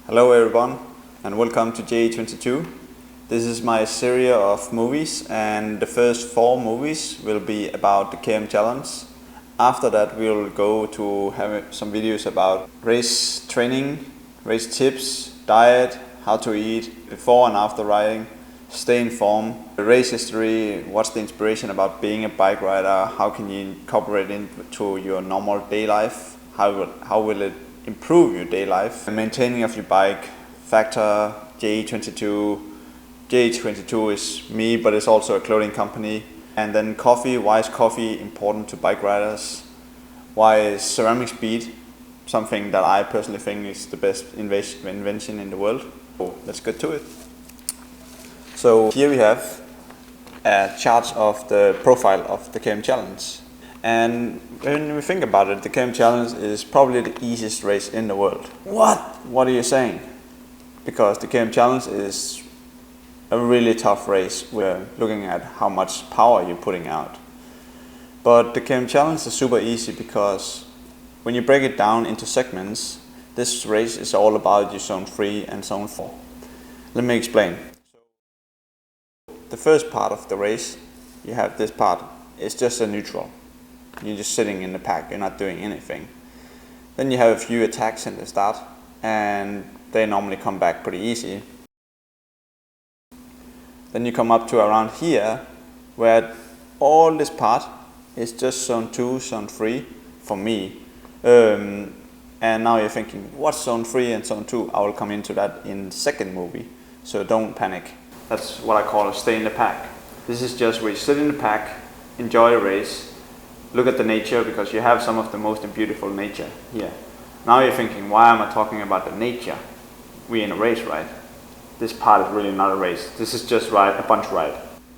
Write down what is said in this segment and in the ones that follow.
Hello everyone and welcome to JE22. This is my series of movies and the first 4 movies will be about the KOM challenge. After that we will go to have some videos about race training, race tips, diet, how to eat before and after riding, stay in form, race history, what's the inspiration about being a bike rider, how can you incorporate it into your normal day life, how will it improve your day life, and maintaining of your bike, factor, JE22. JE22 is me, but it's also a clothing company. And then coffee, why is coffee important to bike riders? Why is ceramic speed something that I personally think is the best invention in the world? So let's get to it. So here we have a chart of the profile of the KOM challenge. And when we think about it, the KOM challenge is probably the easiest race in the world. What? What are you saying? Because the KOM challenge is a really tough race. We're looking at how much power you're putting out. But the KOM challenge is super easy because when you break it down into segments, this race is all about your zone 3 and zone 4. Let me explain. The first part of the race, you have this part, it's just a neutral. You're just sitting in the pack, you're not doing anything. Then you have a few attacks in the start and they normally come back pretty easy. Then you come up to around here where all this part is just zone 2, zone 3 for me. And now you're thinking, what's zone 3 and zone 2? I will come into that in the second movie, so don't panic. That's what I call a stay in the pack. This is just where you sit in the pack, enjoy the race, look at the nature because you have some of the most beautiful nature here. Now you're thinking, why am I talking about the nature? We're in a race, right? This part is really not a race. This is just a bunch ride.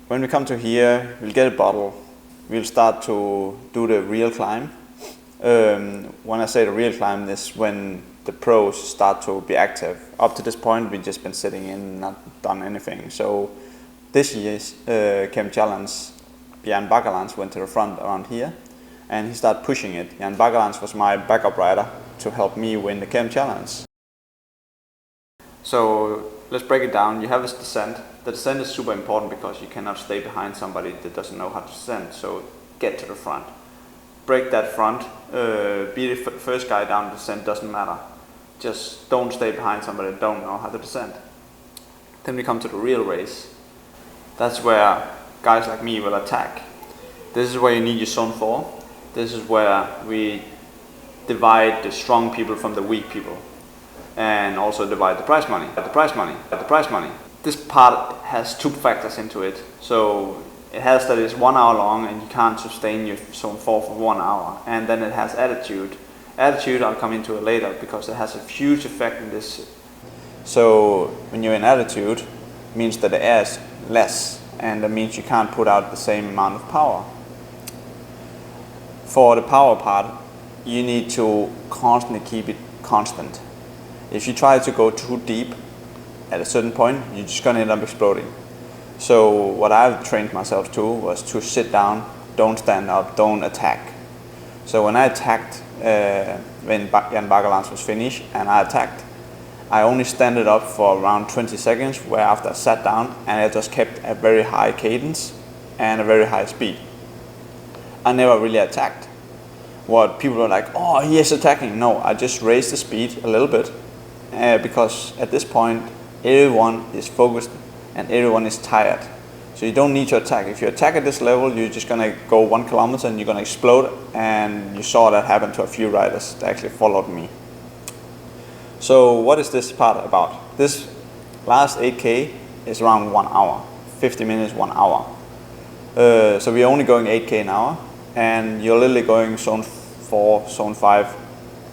When we come to here, we'll get a bottle. We'll start to do the real climb. When I say the real climb, is when the pros start to be active. Up to this point, we've just been sitting in, not done anything. So this year's KOM challenge, Jan Bakelands went to the front around here and he started pushing it. Jan Bakelands was my backup rider to help me win the KOM challenge. So let's break it down. You have this descent. The descent is super important because you cannot stay behind somebody that doesn't know how to descend. So get to the front. Break that front. Be the first guy down the descent, doesn't matter. Just don't stay behind somebody that don't know how to descend. Then we come to the real race. That's where guys like me will attack. This is where you need your zone 4. This is where we divide the strong people from the weak people. And also divide the prize money. This part has 2 factors into it. So it has that it's 1 hour long and you can't sustain your zone 4 for 1 hour. And then it has attitude. Attitude I'll come into it later because it has a huge effect in this. So when you're in attitude, it means that the air is less. And that means you can't put out the same amount of power. For the power part, you need to constantly keep it constant. If you try to go too deep at a certain point, you're just going to end up exploding. So what I've trained myself to was to sit down, don't stand up, don't attack. So when I attacked, when Jan Bakelands was finished and I attacked, I only standed up for around 20 seconds, where after I sat down and I just kept a very high cadence and a very high speed. I never really attacked. What people are like, oh, he is attacking. No, I just raised the speed a little bit because at this point everyone is focused and everyone is tired. So you don't need to attack. If you attack at this level, you're just gonna go 1 kilometer and you're gonna explode, and you saw that happen to a few riders that actually followed me. So what is this part about? This last 8K is around 1 hour, 50 minutes, 1 hour. So we're only going 8K an hour, and you're literally going zone 4, zone 5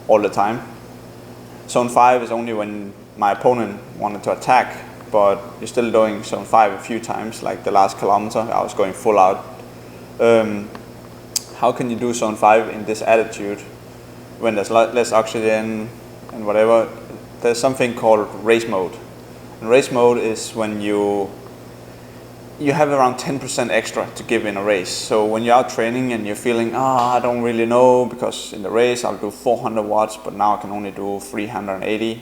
all the time. Zone 5 is only when my opponent wanted to attack, but you're still doing zone 5 a few times, like the last kilometer, I was going full out. How can you do zone 5 in this attitude when there's less oxygen and whatever? There's something called race mode. And race mode is when you have around 10% extra to give in a race. So when you're out training and you're feeling, I don't really know, because in the race I'll do 400 watts, but now I can only do 380.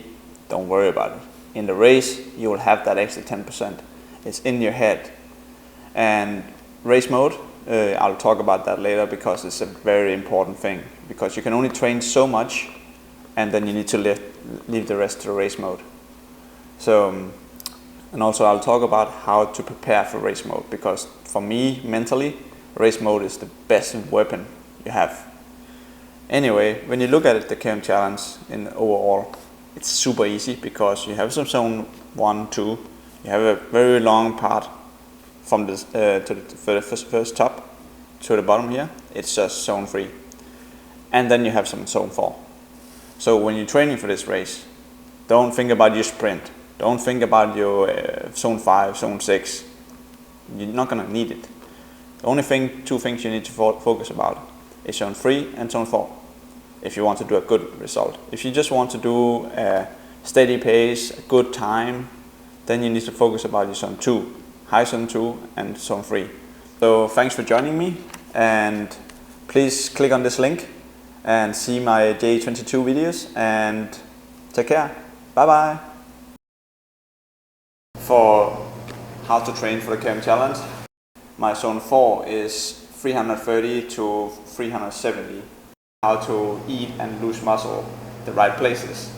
don't worry about it. In the race, you will have that extra 10%. It's in your head. And race mode, I'll talk about that later because it's a very important thing. Because you can only train so much, and then you need to leave the rest to race mode. So, and also I'll talk about how to prepare for race mode, because for me, mentally, race mode is the best weapon you have. Anyway, when you look at it, the KOM challenge in overall, it's super easy because you have some zone 1, 2, you have a very long part from this to the first top to the bottom here, it's just zone 3. And then you have some zone 4. So when you're training for this race, don't think about your sprint. Don't think about your zone 5, zone 6. You're not gonna need it. The only two things you need to focus about is zone 3 and zone 4. If you want to do a good result. If you just want to do a steady pace, a good time, then you need to focus about your zone 2, high zone 2 and zone 3. So thanks for joining me, and please click on this link and see my JE22 videos, and take care. Bye bye. For how to train for the KOM challenge, my zone 4 is 330 to 370. How to eat and lose muscle, the right places.